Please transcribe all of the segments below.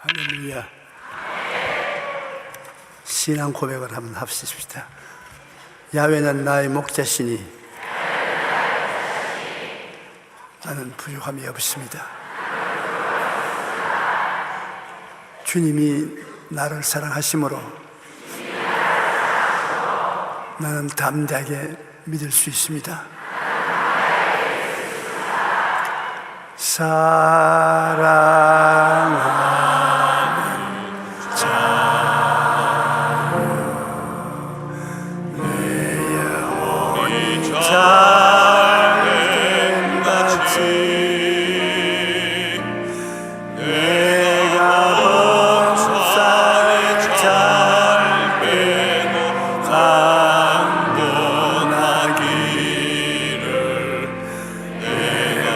할렐루야. 신앙 고백을 한번 합시다. 야훼는 나의 목자시니 나는 부족함이 없습니다. 주님이 나를 사랑하심으로 나는 담대하게 믿을 수 있습니다. 사랑하는 자여 내 영혼이 잘됨같이 내가 범사에 잘 빼고 강건하기를 내가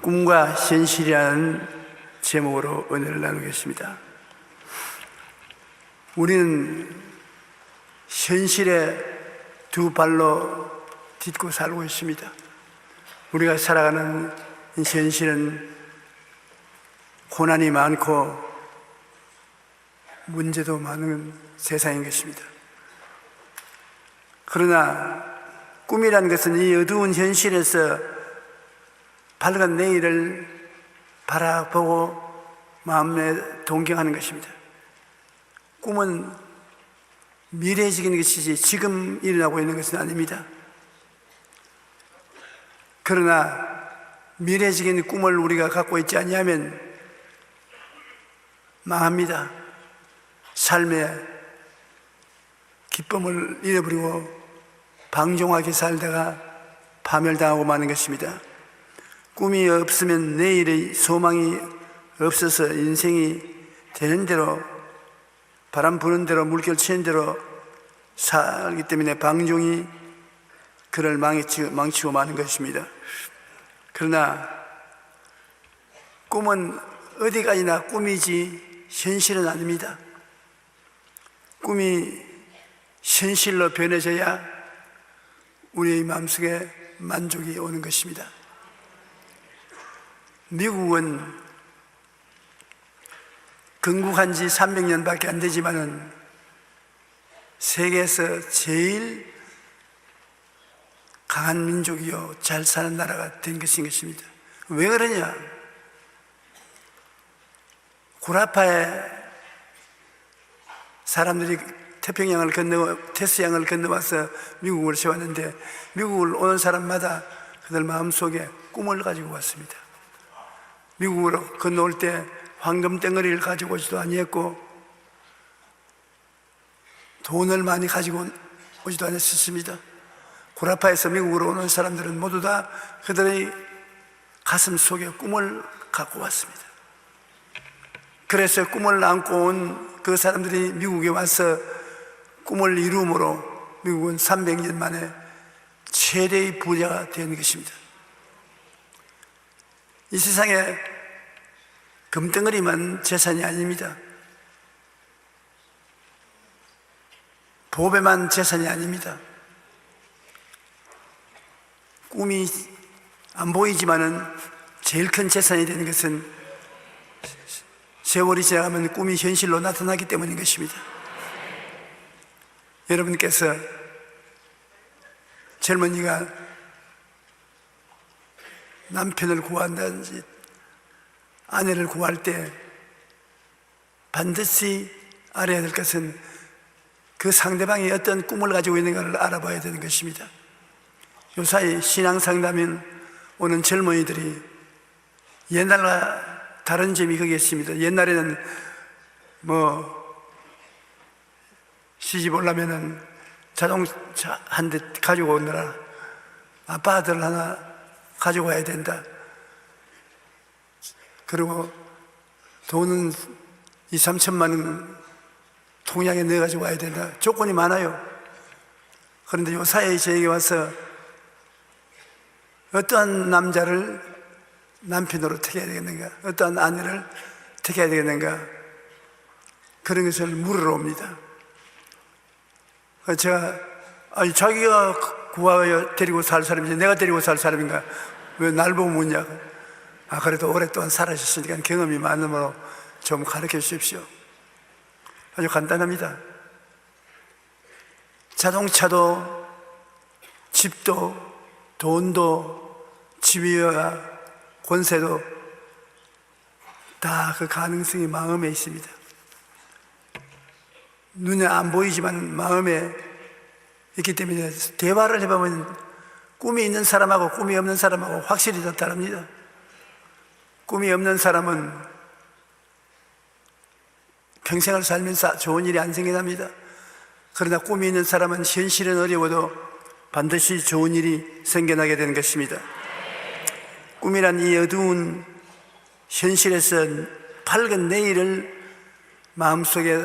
꿈과 현실이라는 제목으로 은혜를 나누겠습니다. 우리는 현실에 두 발로 딛고 살고 있습니다. 우리가 살아가는 이 현실은 고난이 많고 문제도 많은 세상인 것입니다. 그러나 꿈이라는 것은 이 어두운 현실에서 밝은 내일을 바라보고 마음에 동경하는 것입니다. 꿈은 미래적인 것이지 지금 일어나고 있는 것은 아닙니다. 그러나 미래적인 꿈을 우리가 갖고 있지 아니하면 망합니다. 삶의 기쁨을 잃어버리고 방종하게 살다가 파멸당하고 마는 것입니다. 꿈이 없으면 내일의 소망이 없어서 인생이 되는 대로, 바람 부는 대로, 물결 치는 대로 살기 때문에 방종이 그를 망치고 마는 것입니다. 그러나 꿈은 어디까지나 꿈이지 현실은 아닙니다. 꿈이 현실로 변해져야 우리의 마음속에 만족이 오는 것입니다. 미국은 건국한 지 300년밖에 안 되지만은 세계에서 제일 강한 민족이요 잘 사는 나라가 된 것입니다. 왜 그러냐? 구라파에 사람들이 태평양을 건너 테스양을 건너와서 미국을 세웠는데 미국을 오는 사람마다 그들 마음속에 꿈을 가지고 왔습니다. 미국으로 건너올 때 황금 덩어리를 가지고 오지도 아니했고 돈을 많이 가지고 오지도 않았습니다. 구라파에서 미국으로 오는 사람들은 모두 다 그들의 가슴 속에 꿈을 갖고 왔습니다. 그래서 꿈을 안고 온 그 사람들이 미국에 와서 꿈을 이루므로 미국은 300년 만에 최대의 부자가 된 것입니다. 이 세상에 금덩어리만 재산이 아닙니다. 보배만 재산이 아닙니다. 꿈이 안 보이지만은 제일 큰 재산이 되는 것은 세월이 지나가면 꿈이 현실로 나타나기 때문인 것입니다. 여러분께서 젊은이가 남편을 구한다든지 아내를 구할 때 반드시 알아야 될 것은 그 상대방이 어떤 꿈을 가지고 있는가를 알아봐야 되는 것입니다. 요사이 신앙상담인 오는 젊은이들이 옛날과 다른 점이 거기에 있습니다. 옛날에는 시집 오려면은 자동차 한 대 가지고 오느라 아파트를 하나 가지고 와야 된다. 그리고 돈은 2, 3천만 원 통장에 넣어가지고 와야 된다. 조건이 많아요. 그런데 요사이 저에게 와서 어떠한 남자를 남편으로 택해야 되겠는가, 어떠한 아내를 택해야 되겠는가, 그런 것을 물으러 옵니다. 제가 자기가 구하여 데리고 살 사람인지 내가 데리고 살 사람인가? 왜 날 보고 묻냐고. 그래도 오랫동안 살아주셨으니까 경험이 많으므로 좀 가르쳐 주십시오. 아주 간단합니다. 자동차도 집도 돈도 지위와 권세도 다 그 가능성이 마음에 있습니다. 눈에 안 보이지만 마음에 있기 때문에 대화를 해보면 꿈이 있는 사람하고 꿈이 없는 사람하고 확실히 다 다릅니다. 꿈이 없는 사람은 평생을 살면서 좋은 일이 안 생겨납니다. 그러나 꿈이 있는 사람은 현실은 어려워도 반드시 좋은 일이 생겨나게 되는 것입니다. 꿈이란 이 어두운 현실에서 밝은 내일을 마음속에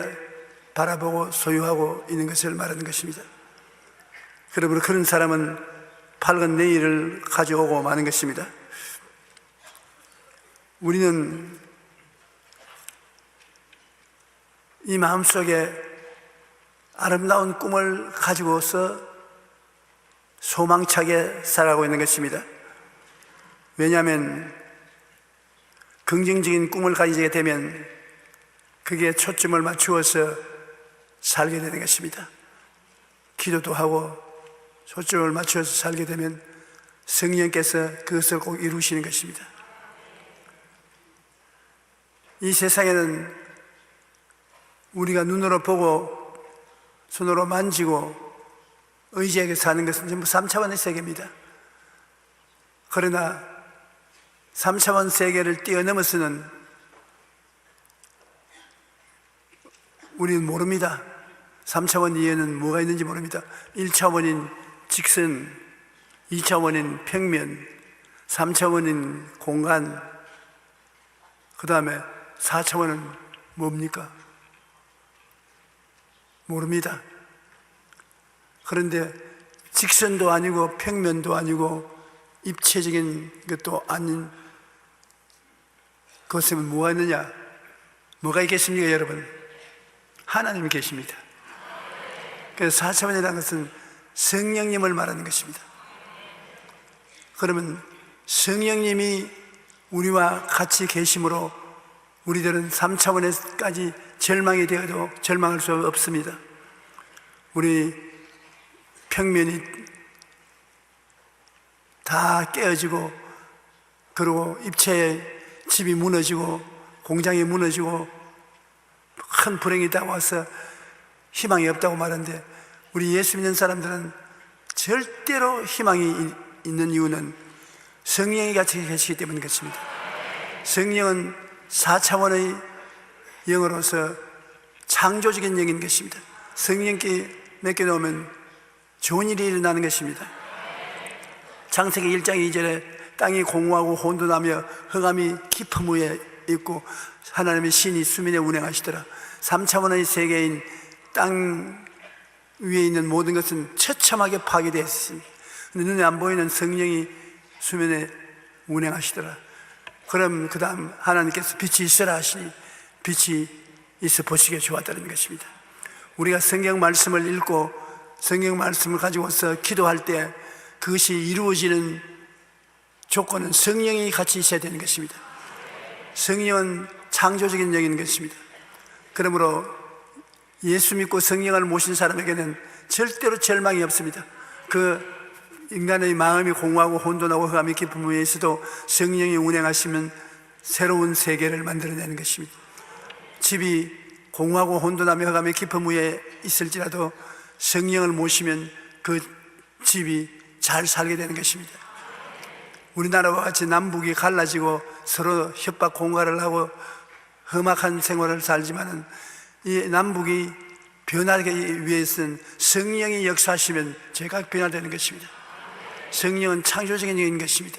바라보고 소유하고 있는 것을 말하는 것입니다. 그러므로 그런 사람은 밝은 내일을 가져오고 마는 것입니다. 우리는 이 마음속에 아름다운 꿈을 가지고서 소망차게 살아가고 있는 것입니다. 왜냐하면 긍정적인 꿈을 가지게 되면 그게 초점을 맞추어서 살게 되는 것입니다. 기도도 하고 초점을 맞추어서 살게 되면 성령께서 그것을 꼭 이루시는 것입니다. 이 세상에는 우리가 눈으로 보고 손으로 만지고 의지하게 사는 것은 전부 3차원의 세계입니다. 그러나 3차원 세계를 뛰어넘어서는 우리는 모릅니다. 3차원 이해는 뭐가 있는지 모릅니다. 1차원인 직선, 2차원인 평면, 3차원인 공간, 그 다음에 4차원은 뭡니까? 모릅니다. 그런데 직선도 아니고 평면도 아니고 입체적인 것도 아닌 그것에 뭐가 있느냐? 뭐가 있겠습니까, 여러분? 하나님이 계십니다. 그래서 4차원이라는 것은 성령님을 말하는 것입니다. 그러면 성령님이 우리와 같이 계심으로 우리들은 3차원에까지 절망이 되어도 절망할 수 없습니다. 우리 평면이 다 깨어지고, 그리고 입체의 집이 무너지고 공장이 무너지고 큰 불행이 다가와서 희망이 없다고 말하는데, 우리 예수 믿는 사람들은 절대로 희망이 있는 이유는 성령이 같이 계시기 때문인 것입니다. 성령은 4차원의 영으로서 창조적인 영인 것입니다. 성령께 맡겨놓으면 좋은 일이 일어나는 것입니다. 창세기 1장 2절에 땅이 공허하고 혼돈하며 흑암이 깊음 위에 있고 하나님의 신이 수면에 운행하시더라. 3차원의 세계인 땅 위에 있는 모든 것은 처참하게 파괴되어 있습니다. 눈에 안 보이는 성령이 수면에 운행하시더라. 그럼 그 다음 하나님께서 빛이 있으라 하시니 빛이 있어 보시기에 좋았다는 것입니다. 우리가 성경 말씀을 읽고 성경 말씀을 가지고서 기도할 때 그것이 이루어지는 조건은 성령이 같이 있어야 되는 것입니다. 성령은 창조적인 영인 것입니다. 그러므로 예수 믿고 성령을 모신 사람에게는 절대로 절망이 없습니다. 그 인간의 마음이 공허하고 혼돈하고 흑암이 깊은 위에 있어도 성령이 운행하시면 새로운 세계를 만들어내는 것입니다. 집이 공허하고 혼돈하며 흑암이 깊은 위에 있을지라도 성령을 모시면 그 집이 잘 살게 되는 것입니다. 우리나라와 같이 남북이 갈라지고 서로 협박 공갈을 하고 험악한 생활을 살지만은 이 남북이 변하기 위해서는 성령이 역사하시면 제가 변화되는 것입니다. 성령은 창조적인 영인 것입니다.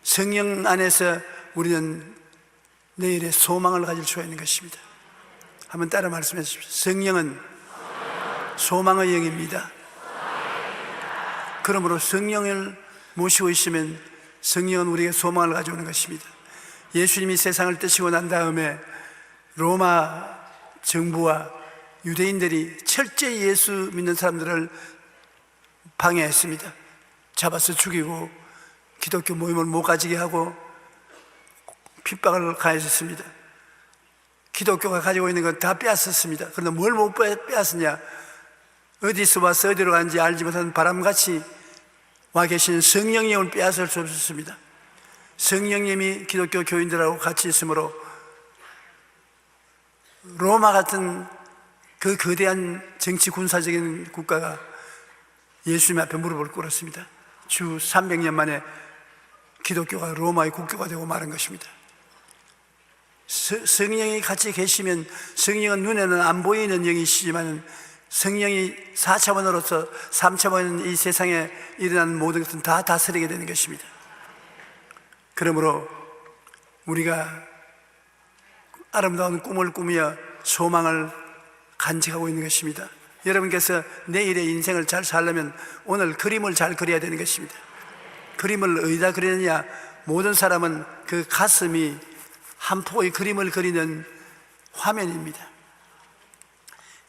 성령 안에서 우리는 내일의 소망을 가질 수가 있는 것입니다. 한번 따라 말씀해 주십시오. 성령은 소망의 영입니다. 그러므로 성령을 모시고 있으면 성령은 우리에게 소망을 가져오는 것입니다. 예수님이 세상을 뜨시고 난 다음에 로마 정부와 유대인들이 철저히 예수 믿는 사람들을 방해했습니다. 잡아서 죽이고 기독교 모임을 못 가지게 하고 핍박을 가했었습니다. 기독교가 가지고 있는 건 다 빼앗았습니다. 그런데 뭘 못 빼앗았냐? 어디서 와서 어디로 간지 알지 못하는 바람같이 와 계신 성령님을 빼앗을 수 없었습니다. 성령님이 기독교 교인들하고 같이 있으므로 로마 같은 그 거대한 정치 군사적인 국가가 예수님 앞에 무릎을 꿇었습니다. 주 300년 만에 기독교가 로마의 국교가 되고 말한 것입니다. 성령이 같이 계시면, 성령은 눈에는 안 보이는 영이시지만 성령이 4차원으로서 3차원 이 세상에 일어나는 모든 것은 다 다스리게 되는 것입니다. 그러므로 우리가 아름다운 꿈을 꾸며 소망을 간직하고 있는 것입니다. 여러분께서 내일의 인생을 잘 살려면 오늘 그림을 잘 그려야 되는 것입니다. 그림을 어디다 그리느냐? 모든 사람은 그 가슴이 한 폭의 그림을 그리는 화면입니다.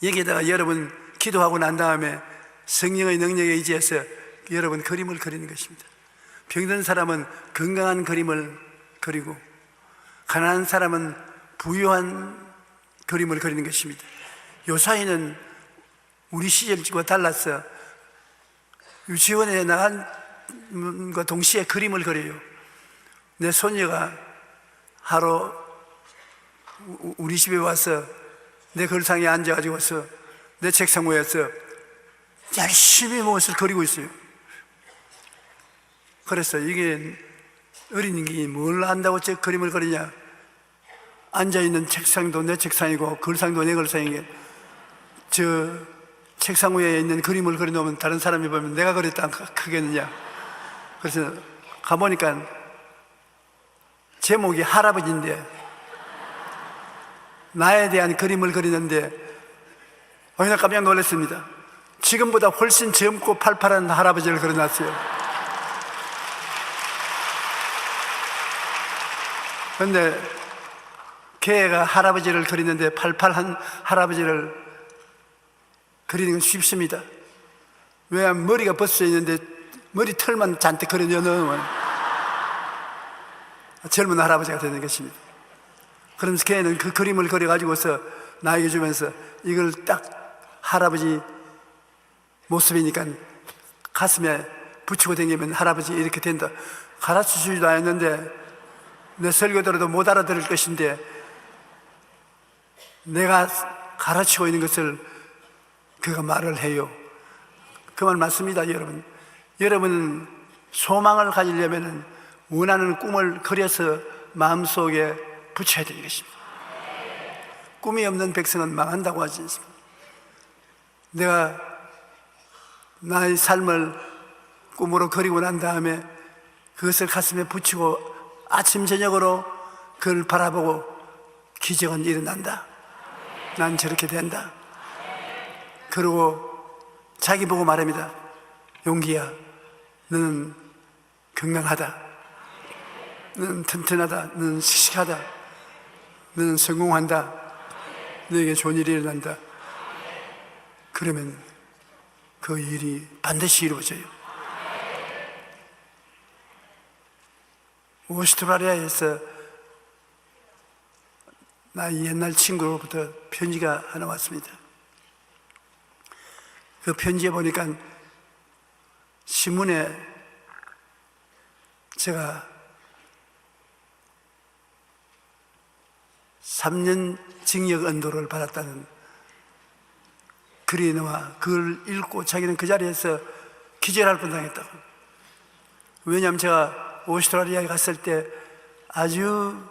여기에다가 여러분 기도하고 난 다음에 성령의 능력에 의지해서 여러분 그림을 그리는 것입니다. 병든 사람은 건강한 그림을 그리고 가난한 사람은 부유한 그림을 그리는 것입니다. 요사이는 우리 시절과 달라서 유치원에 나간과 동시에 그림을 그려요. 내 손녀가 하루 우리 집에 와서 내 걸상에 앉아가지고서 내 책상 위에서 열심히 무엇을 그리고 있어요. 그래서 이게 어린이가 뭘 안다고 저 그림을 그리냐? 앉아있는 책상도 내 책상이고 걸상도 내 걸상이고 저 책상 위에 있는 그림을 그려놓으면 다른 사람이 보면 내가 그렸다 크겠느냐? 그래서 가보니까 제목이 할아버지인데 나에 대한 그림을 그리는데 나 깜짝 놀랐습니다. 지금보다 훨씬 젊고 팔팔한 할아버지를 그려놨어요. 그런데 걔가 할아버지를 그리는데 팔팔한 할아버지를 그리는 건 쉽습니다. 왜냐하면 머리가 벗어져 있는데 머리 털만 잔뜩 그려놓으면 젊은 할아버지가 되는 것입니다. 그러면서 걔는 그 그림을 그려가지고서 나에게 주면서 이걸 딱 할아버지 모습이니까 가슴에 붙이고 다니면 할아버지 이렇게 된다. 가르쳐 주지도 않았는데 내 설교 들어도 못 알아들을 것인데 내가 가르치고 있는 것을 그가 말을 해요. 그 말 맞습니다. 여러분, 여러분은 소망을 가지려면 원하는 꿈을 그려서 마음속에 붙여야 되는 것입니다. 꿈이 없는 백성은 망한다고 하지 않습니까? 내가 나의 삶을 꿈으로 그리고 난 다음에 그것을 가슴에 붙이고 아침 저녁으로 그걸 바라보고 기적은 일어난다. 난 저렇게 된다. 그리고 자기 보고 말합니다. 용기야, 너는 건강하다. 너는 튼튼하다. 너는 씩씩하다. 너는 성공한다. 너에게 좋은 일이 일어난다. 그러면 그 일이 반드시 이루어져요. 오스트라리아에서 나 옛날 친구로부터 편지가 하나 왔습니다. 그 편지에 보니까 신문에 제가 3년 징역 언도를 받았다는 글이 나와 그걸 읽고 자기는 그 자리에서 기절할 뻔당했다고. 왜냐하면 제가 오스트라리아에 갔을 때 아주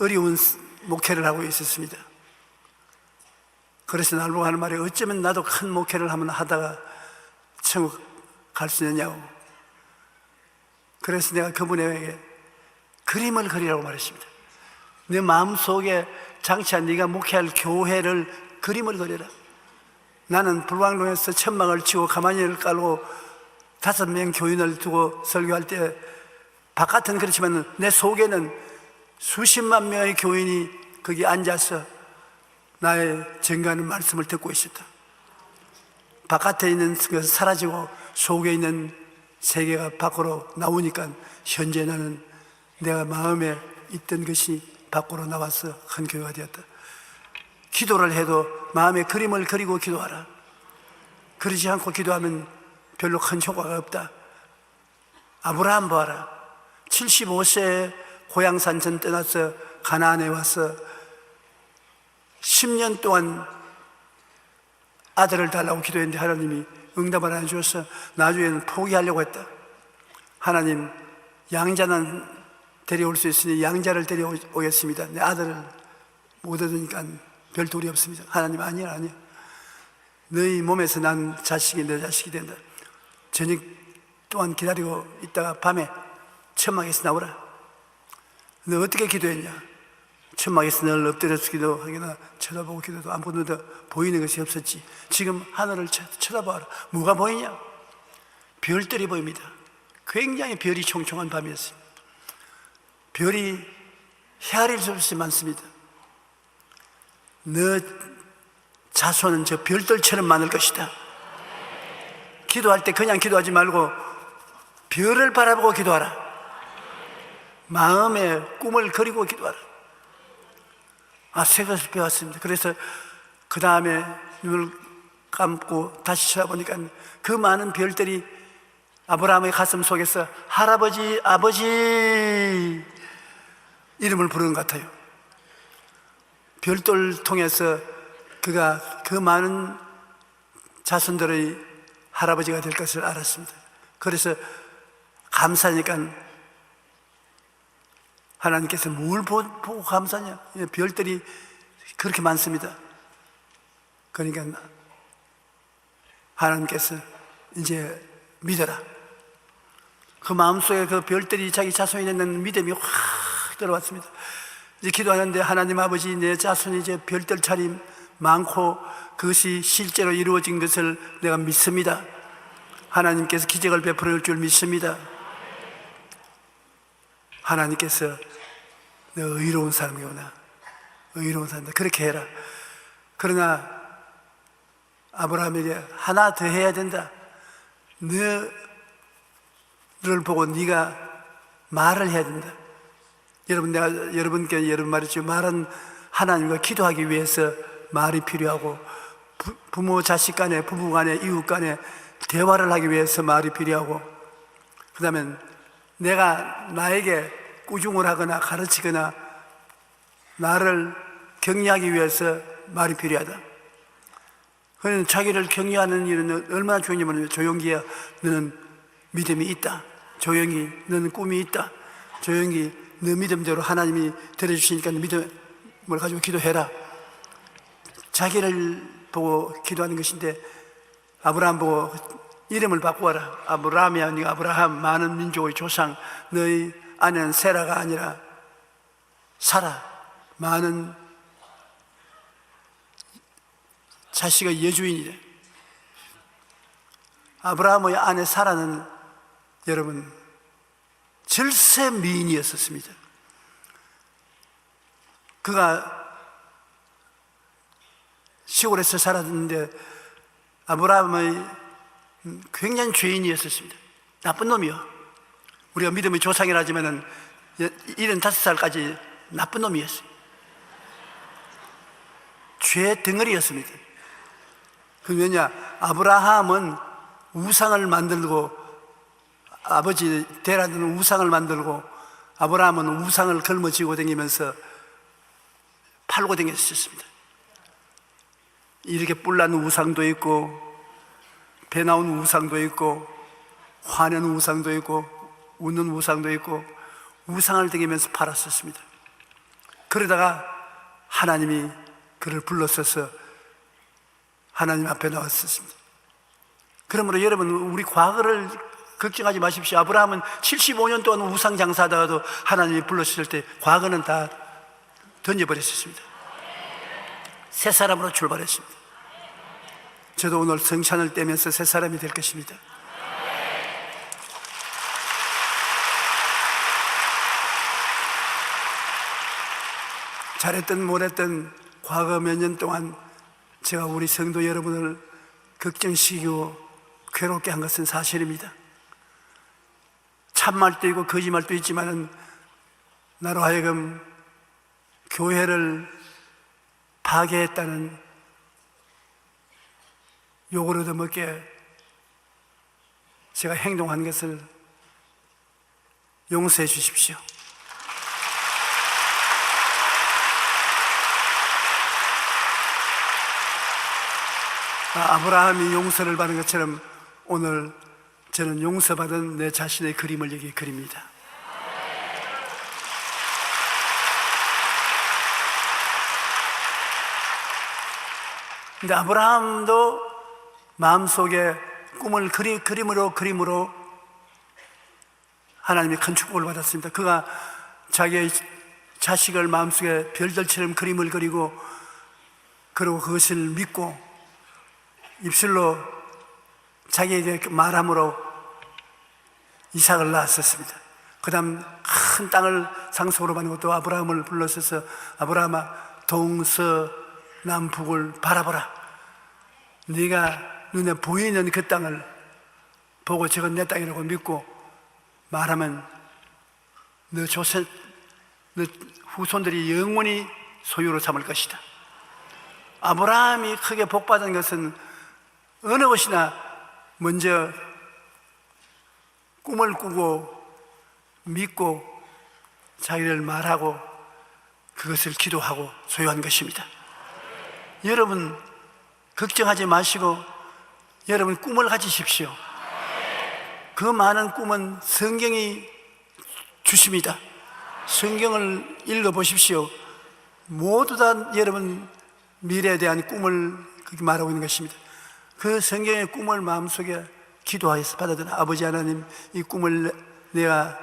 어려운 목회를 하고 있었습니다. 그래서 날 보고 하는 말이 어쩌면 나도 큰 목회를 한번 하다가 천국 갈 수 있느냐고. 그래서 내가 그분에게 그림을 그리라고 말했습니다. 내 마음속에 장차 네가 목회할 교회를 그림을 그려라. 나는 불광동에서 천막을 치고 가마니를 깔고 5명 교인을 두고 설교할 때 바깥은 그렇지만 내 속에는 수십만 명의 교인이 거기 앉아서 나의 증거하는 말씀을 듣고 있었다. 바깥에 있는 것은 사라지고 속에 있는 세계가 밖으로 나오니까 현재 나는 내가 마음에 있던 것이 밖으로 나와서 큰 교회가 되었다. 기도를 해도 마음에 그림을 그리고 기도하라. 그러지 않고 기도하면 별로 큰 효과가 없다. 아브라함 보아라. 75세에 고향 산천 떠나서 가나안에 와서 10년 동안 아들을 달라고 기도했는데 하나님이 응답을 안 주어서 나중에는 포기하려고 했다. 하나님, 양자는 데려올 수 있으니 양자를 데려오겠습니다. 내 아들을 못 얻으니까 별 도리 없습니다. 하나님, 아니야. 너희 몸에서 난 자식이 내 자식이 된다. 저녁 동안 기다리고 있다가 밤에 천막에서 나오라. 너 어떻게 기도했냐? 천막에서 늘 엎드려서 기도하기나 쳐다보고 기도도 아무것도 보이는 것이 없었지. 지금 하늘을 쳐다봐라. 뭐가 보이냐? 별들이 보입니다. 굉장히 별이 총총한 밤이었습니다. 별이 헤아릴 수 없이 많습니다. 너 자손은 저 별들처럼 많을 것이다. 기도할 때 그냥 기도하지 말고 별을 바라보고 기도하라. 마음에 꿈을 그리고 기도하라. 새 것을 배웠습니다. 그래서 그 다음에 눈을 감고 다시 쳐다보니까 그 많은 별들이 아브라함의 가슴 속에서 할아버지, 아버지 이름을 부르는 것 같아요. 별들을 통해서 그가 그 많은 자손들의 할아버지가 될 것을 알았습니다. 그래서 감사하니까 하나님께서 뭘 보고 감사하냐? 별들이 그렇게 많습니다. 그러니까 하나님께서 이제 믿어라. 그 마음속에 그 별들이 자기 자손이 되는 믿음이 확 들어왔습니다. 이제 기도하는데 하나님 아버지, 내 자손이 이제 별들처럼 많고 그것이 실제로 이루어진 것을 내가 믿습니다. 하나님께서 기적을 베풀어 줄 믿습니다. 하나님께서 너 의로운 사람이구나. 의로운 사람이다. 그렇게 해라. 그러나 아브라함에게 하나 더 해야 된다. 너를 보고 네가 말을 해야 된다. 여러분, 내가 여러분께 여러 번 말했죠. 말은 하나님과 기도하기 위해서 말이 필요하고, 부모 자식 간에, 부부 간에, 이웃 간에 대화를 하기 위해서 말이 필요하고, 그 다음에 내가 나에게 꾸중을 하거나 가르치거나 나를 격려하기 위해서 말이 필요하다. 그는 자기를 격려하는 일은 얼마나 좋냐면, 조용기야, 너는 믿음이 있다. 조용히, 너는 꿈이 있다. 조용히, 너 믿음대로 하나님이 들어주시니까 믿음을 가지고 기도해라. 자기를 보고 기도하는 것인데, 아브라함 보고 이름을 바꾸어라. 아브라함이 아니고 아브라함, 많은 민족의 조상. 너희 아내는 세라가 아니라 사라. 많은 자식의 여주인이래. 아브라함의 아내 사라는 여러분 절세 미인이었었습니다. 그가 시골에서 살았는데 아브라함의 굉장히 죄인이었습니다. 나쁜 놈이요. 우리가 믿음의 조상이라 하지만은 75살까지 나쁜 놈이었어요. 죄 덩어리였습니다. 그 왜냐, 아브라함은 우상을 만들고, 아버지 데라는 우상을 만들고, 아브라함은 우상을 걸머쥐고 다니면서 팔고 다녔었습니다. 이렇게 뿔난 우상도 있고, 배 나온 우상도 있고, 화내는 우상도 있고, 웃는 우상도 있고, 우상을 다니면서 팔았었습니다. 그러다가 하나님이 그를 불렀어서 하나님 앞에 나왔었습니다. 그러므로 여러분, 우리 과거를 걱정하지 마십시오. 아브라함은 75년 동안 우상 장사하다가도 하나님이 불렀을 때 과거는 다 던져버렸습니다. 새 사람으로 출발했습니다. 저도 오늘 성찬을 떼면서 새 사람이 될 것입니다. 잘했든 못했든 과거 몇 년 동안 제가 우리 성도 여러분을 걱정시키고 괴롭게 한 것은 사실입니다. 참말도 있고 거짓말도 있지만은 나로 하여금 교회를 파괴했다는 욕을 얻어먹게 제가 행동한 것을 용서해 주십시오. 아브라함이 용서를 받은 것처럼 오늘 저는 용서받은 내 자신의 그림을 여기 그립니다. 근데 아브라함도 마음속에 꿈을 그림으로 하나님의 큰 축복을 받았습니다. 그가 자기의 자식을 마음속에 별들처럼 그림을 그리고 그리고 그것을 믿고 입술로 자기에게 말함으로 이삭을 낳았었습니다. 그 다음 큰 땅을 상속으로 받는 것도 아브라함을 불러서서 아브라함아 동서남북을 바라보라. 네가 눈에 보이는 그 땅을 보고 저건 내 땅이라고 믿고 말하면 너 후손들이 영원히 소유로 삼을 것이다. 아브라함이 크게 복받은 것은 어느 것이나 먼저 꿈을 꾸고 믿고 자기를 말하고 그것을 기도하고 소유한 것입니다. 여러분 걱정하지 마시고 여러분 꿈을 가지십시오. 그 많은 꿈은 성경이 주십니다. 성경을 읽어보십시오. 모두 다 여러분 미래에 대한 꿈을 그렇게 말하고 있는 것입니다. 그 성경의 꿈을 마음속에 기도하여서 받아들여 아버지 하나님 이 꿈을 내가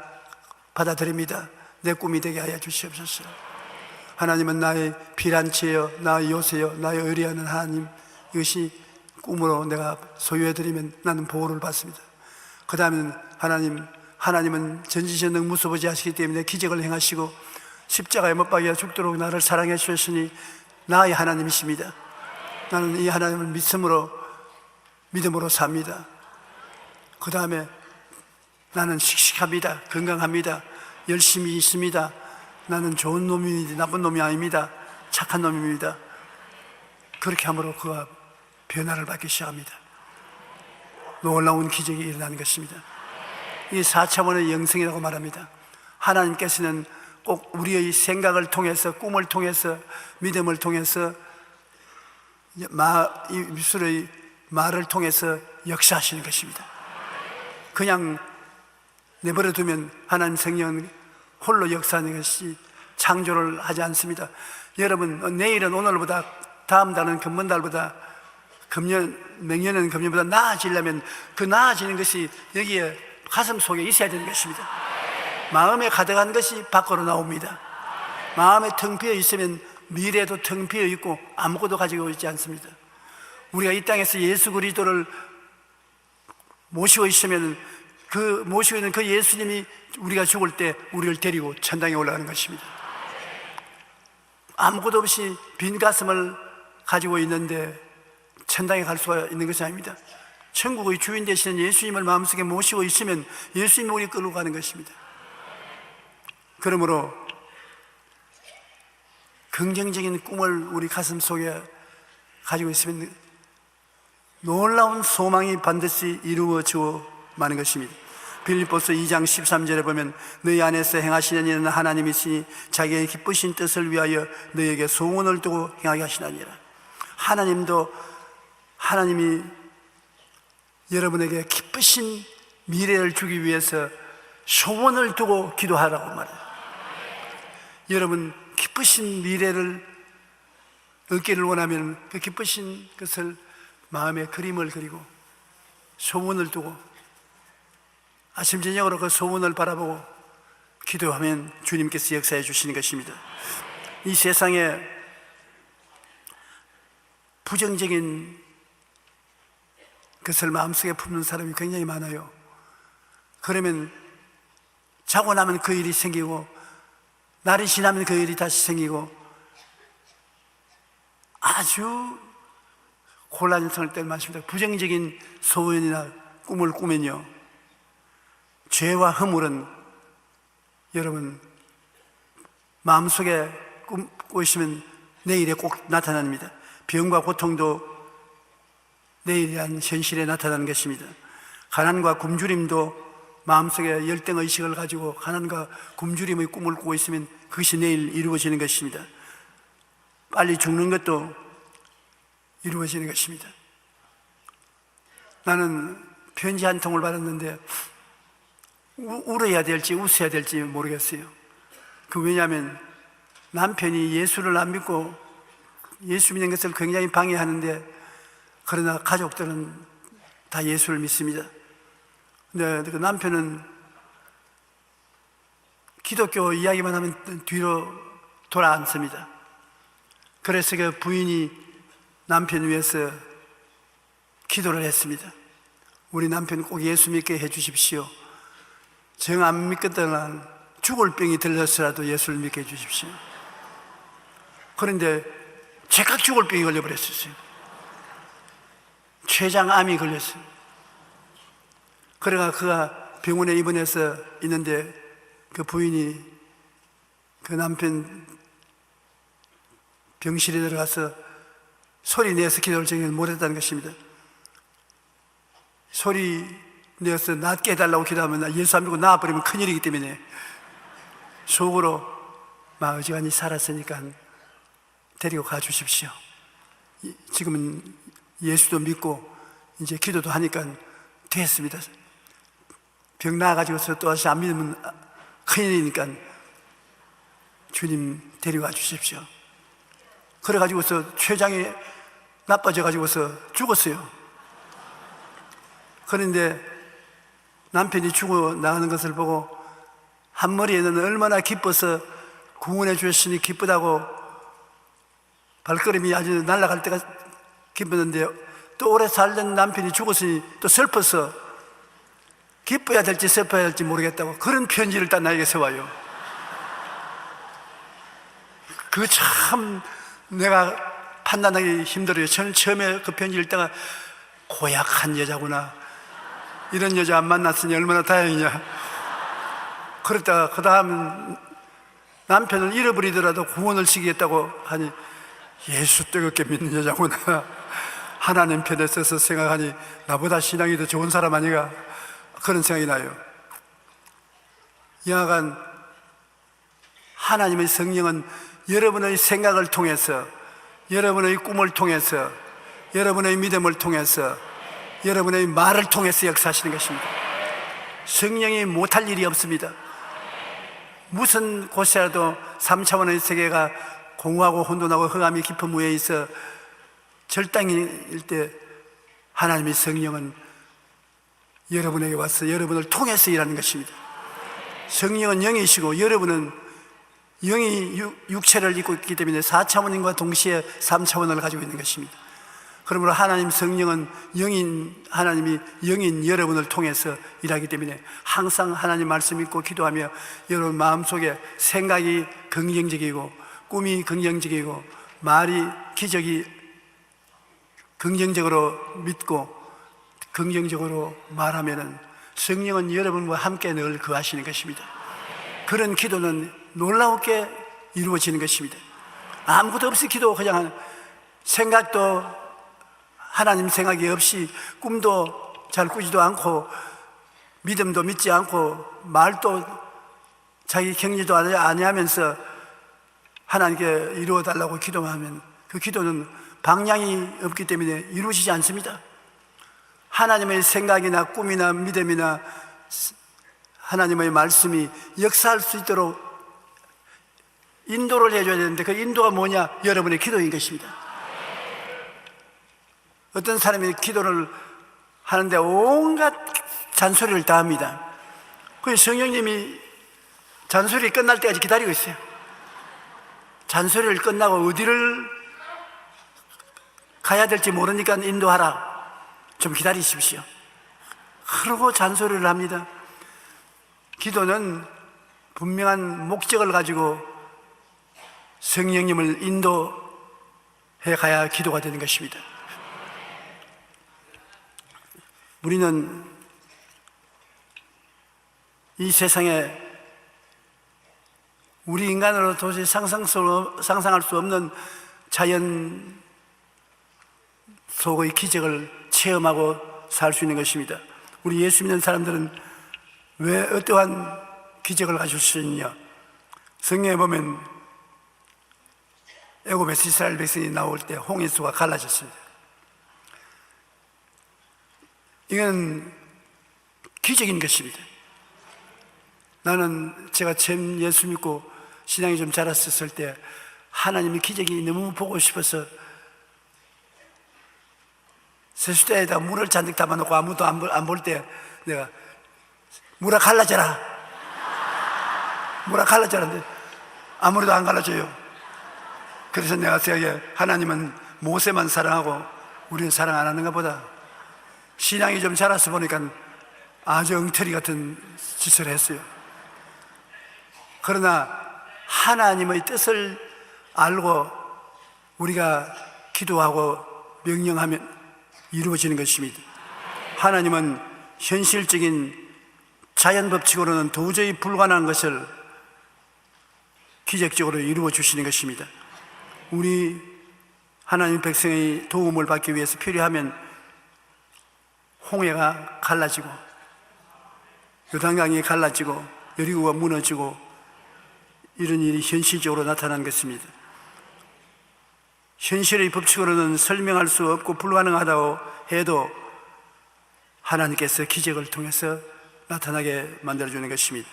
받아들입니다. 내 꿈이 되게 하여 주시옵소서. 하나님은 나의 피난처여 나의 요새여 나의 의리하는 하나님, 이것이 꿈으로 내가 소유해드리면 나는 보호를 받습니다. 그 다음에는 하나님은 전지전능 무소부지 하시기 때문에 기적을 행하시고 십자가에 못 박여 죽도록 나를 사랑해 주셨으니 나의 하나님이십니다. 나는 이 하나님을 믿음으로 삽니다. 그 다음에 나는 씩씩합니다. 건강합니다. 열심히 있습니다. 나는 좋은 놈이 나쁜 놈이 아닙니다. 착한 놈입니다. 그렇게 함으로 그가 변화를 받기 시작합니다. 놀라운 기적이 일어나는 것입니다. 이 4차원의 영성이라고 말합니다. 하나님께서는 꼭 우리의 생각을 통해서, 꿈을 통해서, 믿음을 통해서, 입술의 말을 통해서 역사하시는 것입니다. 그냥 내버려 두면 하나님 성령은 홀로 역사하는 것이 창조를 하지 않습니다. 여러분 내일은 오늘보다, 다음 달은 금번 달보다, 명년은 금년보다 나아지려면 그 나아지는 것이 여기에 가슴 속에 있어야 되는 것입니다. 마음에 가득한 것이 밖으로 나옵니다. 마음에 텅 비어 있으면 미래도 텅 비어 있고 아무것도 가지고 있지 않습니다. 우리가 이 땅에서 예수 그리스도를 모시고 있으면 그 모시고 있는 그 예수님이 우리가 죽을 때 우리를 데리고 천당에 올라가는 것입니다. 아무것도 없이 빈 가슴을 가지고 있는데 천당에 갈 수가 있는 것이 아닙니다. 천국의 주인 되시는 예수님을 마음속에 모시고 있으면 예수님이 우리 끌고 가는 것입니다. 그러므로 긍정적인 꿈을 우리 가슴 속에 가지고 있으면 놀라운 소망이 반드시 이루어지고 마는 것입니다. 빌립보서 2장 13절에 보면 너희 안에서 행하시는 이는 하나님이시니 자기의 기쁘신 뜻을 위하여 너희에게 소원을 두고 행하게 하시나니라. 하나님이 여러분에게 기쁘신 미래를 주기 위해서 소원을 두고 기도하라고 말해요. 여러분 기쁘신 미래를 얻기를 원하면 그 기쁘신 것을 마음에 그림을 그리고 소원을 두고 아침 저녁으로 그 소원을 바라보고 기도하면 주님께서 역사해 주시는 것입니다. 이 세상에 부정적인 것을 마음속에 품는 사람이 굉장히 많아요. 그러면 자고 나면 그 일이 생기고 날이 지나면 그 일이 다시 생기고 아주 혼란스러울 때 많습니다. 부정적인 소원이나 꿈을 꾸면요, 죄와 허물은 여러분 마음속에 꾸고 있으면 내일에 꼭 나타납니다. 병과 고통도 내일이란 현실에 나타나는 것입니다. 가난과 굶주림도 마음속에 열등의식을 가지고 가난과 굶주림의 꿈을 꾸고 있으면 그것이 내일 이루어지는 것입니다. 빨리 죽는 것도 이루어지는 것입니다. 나는 편지 한 통을 받았는데 울어야 될지 웃어야 될지 모르겠어요. 왜냐하면 남편이 예수를 안 믿고 예수 믿는 것을 굉장히 방해하는데, 그러나 가족들은 다 예수를 믿습니다. 근데 그 남편은 기독교 이야기만 하면 뒤로 돌아앉습니다. 그래서 그 부인이 남편 위해서 기도를 했습니다. 우리 남편 꼭 예수 믿게 해 주십시오. 정 안 믿거든 죽을 병이 들려서라도 예수를 믿게 해 주십시오. 그런데 제각 죽을 병이 걸려버렸어요. 췌장암이 걸렸어요. 그래가 그가 병원에 입원해서 있는데 그 부인이 그 남편 병실에 들어가서 소리 내서 기도를 정말 못했다는 것입니다. 소리 내서 낫게 해달라고 기도하면 예수 안 믿고 나와버리면 큰일이기 때문에 속으로 막 어지간히 살았으니까 데리고 가주십시오. 지금은 예수도 믿고 이제 기도도 하니까 됐습니다. 병 나아가지고서 또 다시 안 믿으면 큰일이니까 주님 데려가 주십시오. 그래가지고서 췌장이 나빠져가지고서 죽었어요. 그런데 남편이 죽어 나가는 것을 보고 한머리에는 얼마나 기뻐서 구원해 주셨으니 기쁘다고 발걸음이 아주 날아갈 때가 기뻤는데, 또 오래 살던 남편이 죽었으니 또 슬퍼서 기뻐야 될지 슬퍼야 될지 모르겠다고 그런 편지를 딱 나에게 써와요. 그 참 내가 판단하기 힘들어요. 저는 처음에 그 편지 읽다가 고약한 여자구나, 이런 여자 안 만났으니 얼마나 다행이냐. 그랬다가 그 다음 남편을 잃어버리더라도 구원을 시키겠다고 하니 예수 뜨겁게 믿는 여자구나, 하나님 편에 서서 생각하니 나보다 신앙이 더 좋은 사람 아니가, 그런 생각이 나요. 여하간 하나님의 성령은 여러분의 생각을 통해서, 여러분의 꿈을 통해서, 여러분의 믿음을 통해서, 여러분의 말을 통해서 역사하시는 것입니다. 성령이 못할 일이 없습니다. 무슨 곳이라도 3차원의 세계가 공허하고 혼돈하고 흑암이 깊은 무에 있어 절당일 때 하나님의 성령은 여러분에게 와서 여러분을 통해서 일하는 것입니다. 성령은 영이시고 여러분은 영이 육체를 입고 있기 때문에 4차원인과 동시에 3차원을 가지고 있는 것입니다. 그러므로 하나님 성령은 하나님이 영인 여러분을 통해서 일하기 때문에 항상 하나님 말씀 읽고 기도하며 여러분 마음속에 생각이 긍정적이고 꿈이 긍정적이고 말이 기적이 긍정적으로 믿고 긍정적으로 말하면은 성령은 여러분과 함께 늘 거하시는 것입니다. 그런 기도는 놀라우게 이루어지는 것입니다. 아무것도 없이 기도, 그냥 생각도 하나님 생각이 없이, 꿈도 잘 꾸지도 않고 믿음도 믿지 않고 말도 자기 경리도 안 하면서 하나님께 이루어달라고 기도하면 그 기도는 방향이 없기 때문에 이루어지지 않습니다. 하나님의 생각이나 꿈이나 믿음이나 하나님의 말씀이 역사할 수 있도록 인도를 해줘야 되는데, 그 인도가 뭐냐? 여러분의 기도인 것입니다. 어떤 사람이 기도를 하는데 온갖 잔소리를 다 합니다. 그 성령님이 잔소리 끝날 때까지 기다리고 있어요. 잔소리를 끝나고 어디를 가야 될지 모르니까 인도하라, 좀 기다리십시오. 그러고 잔소리를 합니다. 기도는 분명한 목적을 가지고 성령님을 인도해 가야 기도가 되는 것입니다. 우리는 이 세상에 우리 인간으로 도저히 상상할 수 없는 자연 속의 기적을 체험하고 살 수 있는 것입니다. 우리 예수 믿는 사람들은 왜 어떠한 기적을 가질 수 있느냐? 성경에 보면 애굽에서 이스라엘 백성이 나올 때 홍해수가 갈라졌습니다. 이건 기적인 것입니다. 나는 제가 처음 예수 믿고 신앙이 좀 자랐었을 때 하나님의 기적이 너무 보고 싶어서 세수대에다 물을 잔뜩 담아놓고 아무도 안 볼 때 내가 물아 갈라져라, 물아 갈라져라는데 아무래도 안 갈라져요. 그래서 내가 생각해, 하나님은 모세만 사랑하고 우리는 사랑 안 하는가 보다. 신앙이 좀 자라서 보니까 아주 엉터리 같은 짓을 했어요. 그러나 하나님의 뜻을 알고 우리가 기도하고 명령하면 이루어지는 것입니다. 하나님은 현실적인 자연 법칙으로는 도저히 불가능한 것을 기적적으로 이루어 주시는 것입니다. 우리 하나님 백성의 도움을 받기 위해서 필요하면 홍해가 갈라지고 요단강이 갈라지고 여리고가 무너지고 이런 일이 현실적으로 나타난 것입니다. 현실의 법칙으로는 설명할 수 없고 불가능하다고 해도 하나님께서 기적을 통해서 나타나게 만들어주는 것입니다.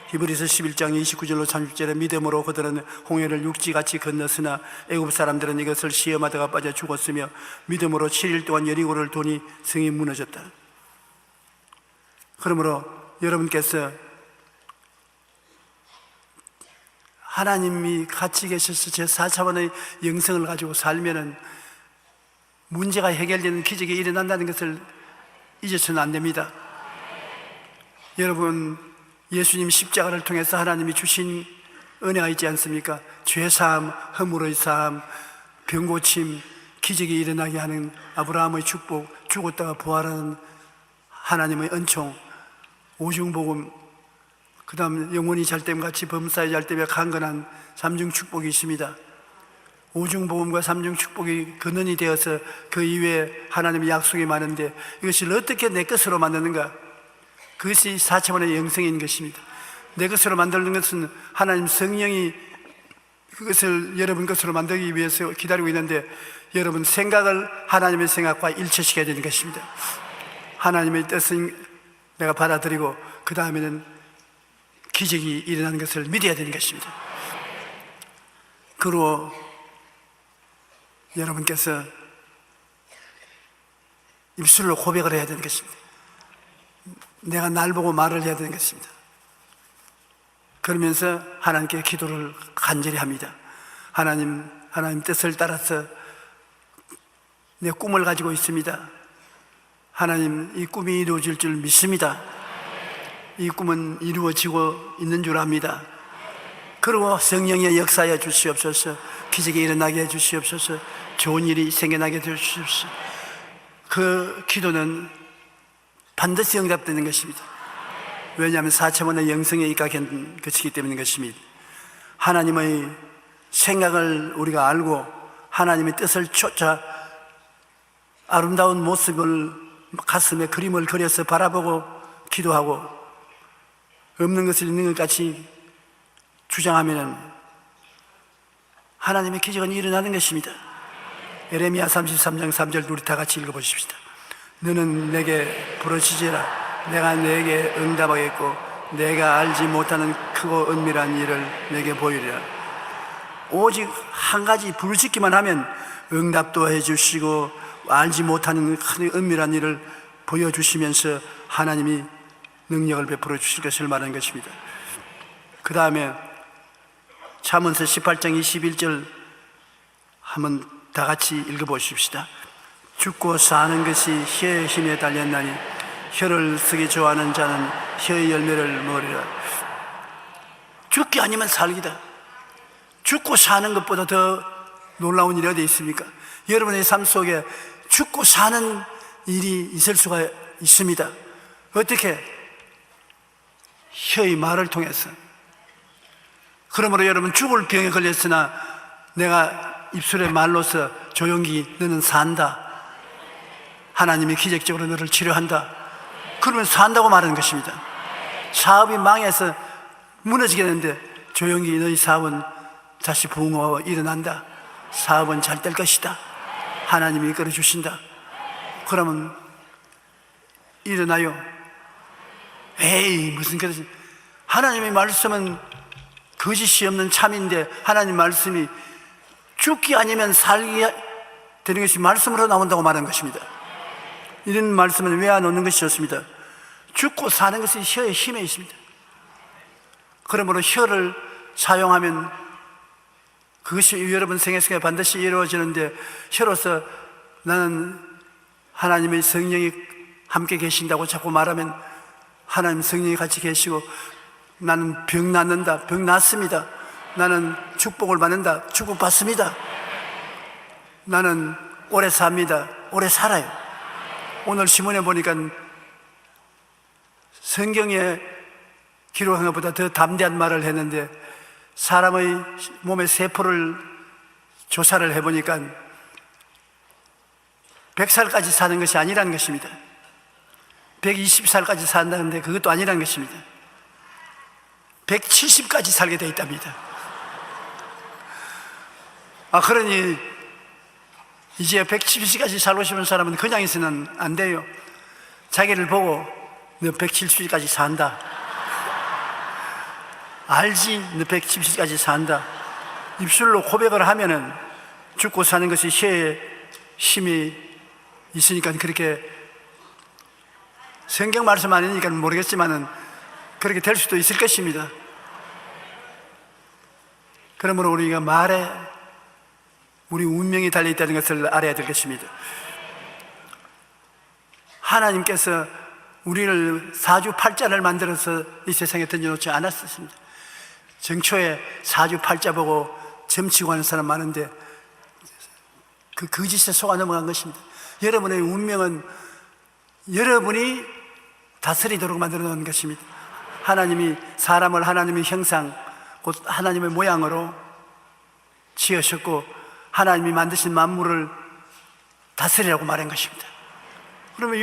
히브리서 11장 29절로 30절에 믿음으로 그들은 홍해를 육지같이 건넜으나 애굽 사람들은 이것을 시험하다가 빠져 죽었으며 믿음으로 7일 동안 여리고를 도니 성이 무너졌다. 그러므로 여러분께서 하나님이 같이 계셔서 제 4차원의 영성을 가지고 살면은 문제가 해결되는 기적이 일어난다는 것을 잊어서는 안 됩니다. 여러분, 예수님 십자가를 통해서 하나님이 주신 은혜가 있지 않습니까? 죄사함, 허물의 사함, 병고침, 기적이 일어나게 하는 아브라함의 축복, 죽었다가 부활하는 하나님의 은총, 오중복음, 그 다음 영원히 잘됨같이 범사에 잘됨에 강건한 삼중 축복이 있습니다. 오중복음과 삼중 축복이 근원이 되어서 그 이외에 하나님의 약속이 많은데 이것을 어떻게 내 것으로 만드는가? 그것이 4차원의 영성인 것입니다. 내 것으로 만드는 것은 하나님 성령이 그것을 여러분 것으로 만들기 위해서 기다리고 있는데 여러분 생각을 하나님의 생각과 일치시켜야 되는 것입니다. 하나님의 뜻은 내가 받아들이고 그 다음에는 기적이 일어나는 것을 믿어야 되는 것입니다. 그리고 여러분께서 입술로 고백을 해야 되는 것입니다. 내가 날 보고 말을 해야 되는 것입니다. 그러면서 하나님께 기도를 간절히 합니다. 하나님 뜻을 따라서 내 꿈을 가지고 있습니다. 하나님, 이 꿈이 이루어질 줄 믿습니다. 이 꿈은 이루어지고 있는 줄 압니다. 그리고 성령의 역사해 주시옵소서. 기적이 일어나게 해 주시옵소서. 좋은 일이 생겨나게 해 주시옵소서. 그 기도는 반드시 응답되는 것입니다. 왜냐하면 4차원의 영성에 입각한 것이기 때문인 것입니다. 하나님의 생각을 우리가 알고 하나님의 뜻을 쫓아 아름다운 모습을 가슴에 그림을 그려서 바라보고 기도하고 없는 것을 있는 것 같이 주장하면 하나님의 기적은 일어나는 것입니다. 예레미야 33장 3절 우리 다 같이 읽어보십시다. 너는 내게 부르짖으라. 내가 내게 응답하겠고 내가 알지 못하는 크고 은밀한 일을 내게 보이리라. 오직 한 가지 부르짖기만 하면 응답도 해주시고 알지 못하는 큰 은밀한 일을 보여주시면서 하나님이 능력을 베풀어 주실 것을 말하는 것입니다. 그 다음에 잠언서 18장 21절 한번 다 같이 읽어보십시다. 죽고 사는 것이 혀의 힘에 달렸나니 혀를 쓰기 좋아하는 자는 혀의 열매를 먹으리라. 죽기 아니면 살기다. 죽고 사는 것보다 더 놀라운 일이 어디 있습니까? 여러분의 삶 속에 죽고 사는 일이 있을 수가 있습니다. 어떻게? 혀의 말을 통해서. 그러므로 여러분, 죽을 병에 걸렸으나 내가 입술의 말로서 조용히 너는 산다, 하나님이 기적적으로 너를 치료한다, 그러면 산다고 말하는 것입니다. 사업이 망해서 무너지겠는데 조용히 너희 사업은 다시 부흥하고 일어난다, 사업은 잘 될 것이다, 하나님이 이끌어 주신다. 그러면 일어나요. 에이, 무슨 그러지? 하나님의 말씀은 거짓이 없는 참인데, 하나님 말씀이 죽기 아니면 살기 되는 것이 말씀으로 나온다고 말하는 것입니다. 이런 말씀은 외워놓는 것이 좋습니다. 죽고 사는 것이 혀의 힘에 있습니다. 그러므로 혀를 사용하면 그것이 여러분 생애 속에 반드시 이루어지는데, 혀로서 나는 하나님의 성령이 함께 계신다고 자꾸 말하면 하나님 성령이 같이 계시고, 나는 병 낫는다, 병 낫습니다. 나는 축복을 받는다, 축복 받습니다. 나는 오래 삽니다, 오래 살아요. 오늘 신문에 보니까 성경에 기록한 것보다 더 담대한 말을 했는데, 사람의 몸의 세포를 조사를 해보니까 100살까지 사는 것이 아니라는 것입니다. 120살까지 산다는데 그것도 아니라는 것입니다. 170까지 살게 되어 있답니다. 그러니 이제 170까지 살고 싶은 사람은 그냥 있으면 안 돼요. 자기를 보고 너 170까지 산다, 알지? 너 170까지 산다. 입술로 고백을 하면은 죽고 사는 것이 혀의 힘이 있으니까, 그렇게 성경 말씀 아니니까 모르겠지만은 그렇게 될 수도 있을 것입니다. 그러므로 우리가 말에 우리 운명이 달려있다는 것을 알아야 될 것입니다. 하나님께서 우리를 사주팔자를 만들어서 이 세상에 던져놓지 않았습니다. 정초에 사주팔자 보고 점치고 하는 사람 많은데 그 거짓에 속아 넘어간 것입니다. 여러분의 운명은 여러분이 다스리도록 만들어 놓은 것입니다. 하나님이 사람을 하나님의 형상, 곧 하나님의 모양으로 지으셨고, 하나님이 만드신 만물을 다스리라고 말한 것입니다. 그러면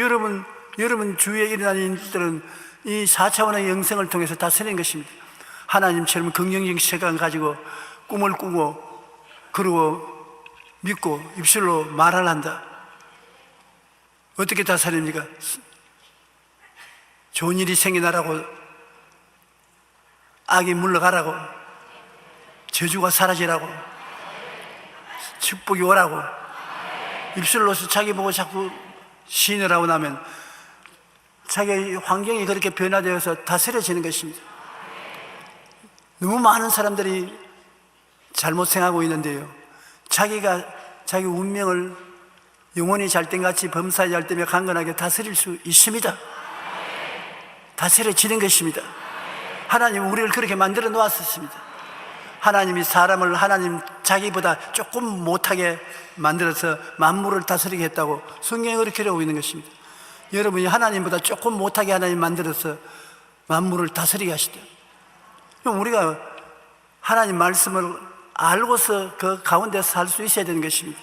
여러분 주위에 일어나는 일들은 이 4차원의 영성을 통해서 다스리는 것입니다. 하나님처럼 긍정적인 시각을 가지고 꿈을 꾸고, 그리고 믿고 입술로 말을 한다. 어떻게 다스립니까? 좋은 일이 생겨나라고, 악이 물러가라고, 저주가 사라지라고, 축복이 오라고, 입술로서 자기 보고 자꾸 시인을 하고 나면 자기 환경이 그렇게 변화되어서 다스려지는 것입니다. 너무 많은 사람들이 잘못 생각하고 있는데요, 자기가 자기 운명을 영혼이 잘된 같이 범사에 잘되며 강건하게 다스릴 수 있습니다. 다스려지는 것입니다. 하나님은 우리를 그렇게 만들어 놓았습니다. 하나님이 사람을 하나님 자기보다 조금 못하게 만들어서 만물을 다스리게 했다고 성경에 그렇게 기록하고 있는 것입니다. 여러분이 하나님보다 조금 못하게 하나님 만들어서 만물을 다스리게 하시다. 그럼 우리가 하나님 말씀을 알고서 그 가운데 살 수 있어야 되는 것입니다.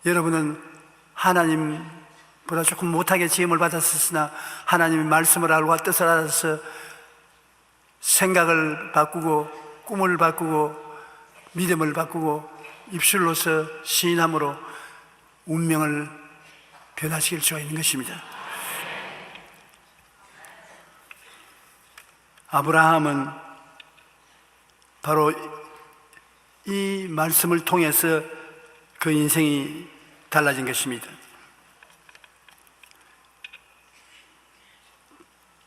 여러분은 하나님보다 조금 못하게 지음을 받았으나 하나님의 말씀을 알고 뜻을 알아서 생각을 바꾸고 꿈을 바꾸고 믿음을 바꾸고 입술로서 시인함으로 운명을 변화시킬 수가 있는 것입니다. 아브라함은 바로 이 말씀을 통해서 그 인생이 달라진 것입니다.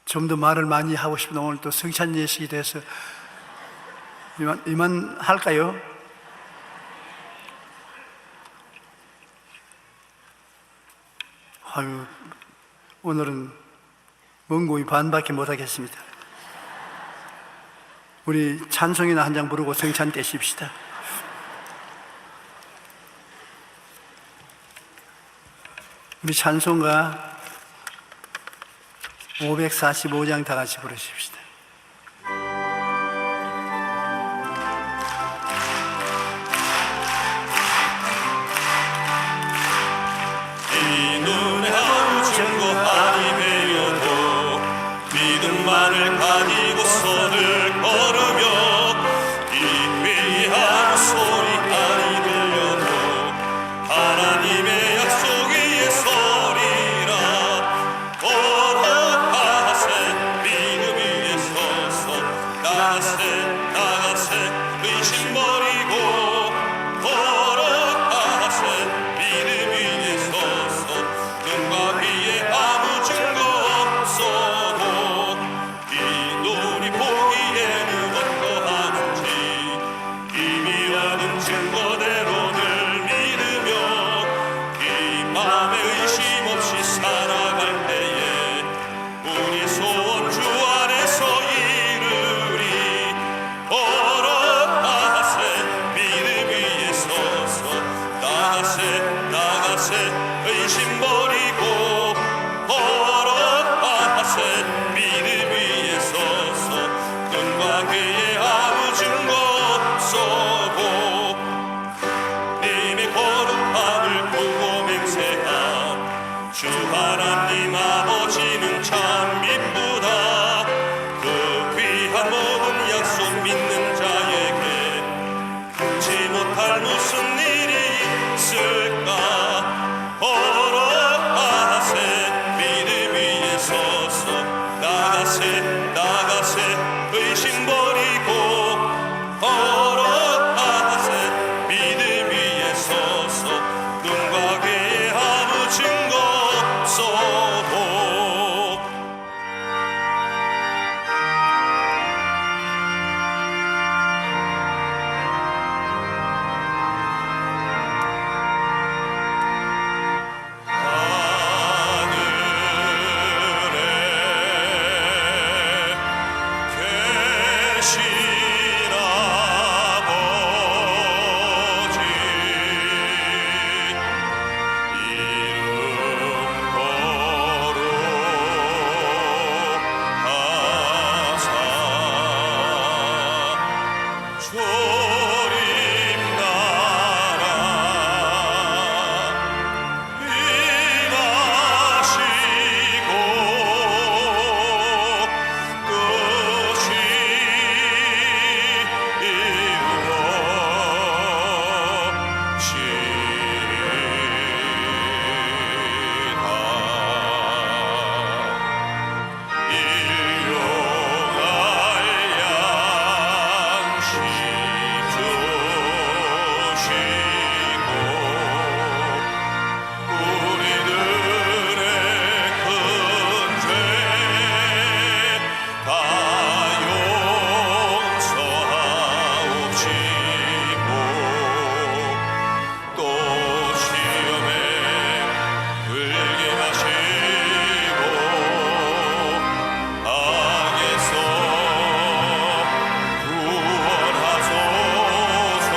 좀 더 말을 많이 하고 싶은 오늘 또 성찬 예식이 돼서 이만 할까요? 아유, 오늘은 먼고이 반밖에 못하겠습니다. 우리 찬송이나 한 장 부르고 성찬 떼십시다. 우리 찬송가 545장 다 같이 부르십시다. 이 눈에 아무 증거 아니 되어도 믿음만을 가지고 손을 걸으며 이 귀에 아무 소리 아니 들려도 하나님의 약속이 예설이라 걸어가세 믿음 위에 서서 나가세 의심 버리고 걸어가세 믿음 위에 서서 눈과 귀에 아무 증거 없어도 이 눈이 보기에는 어떠하는지 이미 얻은 증거대로 늘 믿으며 이 맘에 의심 없이 살아갈 때에 우리 소원 주 안에서 이루리 걸어가세 믿음 위에 서서 나가세 의심 버리고 걸어가세 믿음 위에 서서 눈과 귀에 아무 증거 없어도 님의 거룩함을 보고 맹세함 주 하나님 아버지는 참 미쁘다 그 귀한 모든 약속 믿는 자에게 금치 못할 무슨 일이 있을까 걸어가세 믿음 위에 서서 나가세 의심 버리고 걸어가세 믿음 위에 서서 눈과 귀에 아무 증거 없어도 하늘에 계신 아버지 이름 거룩하사 조림 나라 임하시고 뜻이 이루어지리다 일용할 양식 주시고 우리들의 큰 죄 다 용서하옵시고 또 시험에 들게 하시고 악에서 구원하소서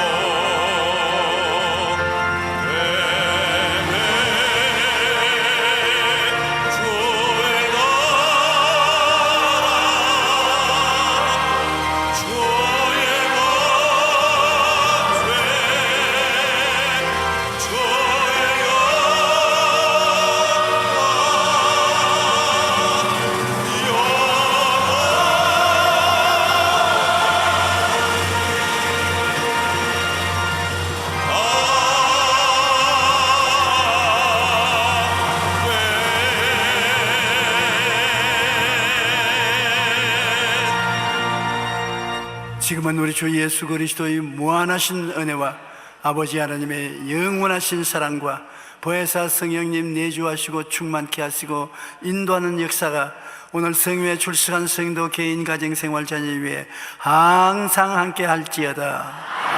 지금은 우리 주 예수 그리스도의 무한하신 은혜와 아버지 하나님의 영원하신 사랑과 보혜사 성령님 내주하시고 충만케 하시고 인도하는 역사가 오늘 성회에 출석한 성도 개인 가정 생활 자녀 위에 항상 함께 할지어다.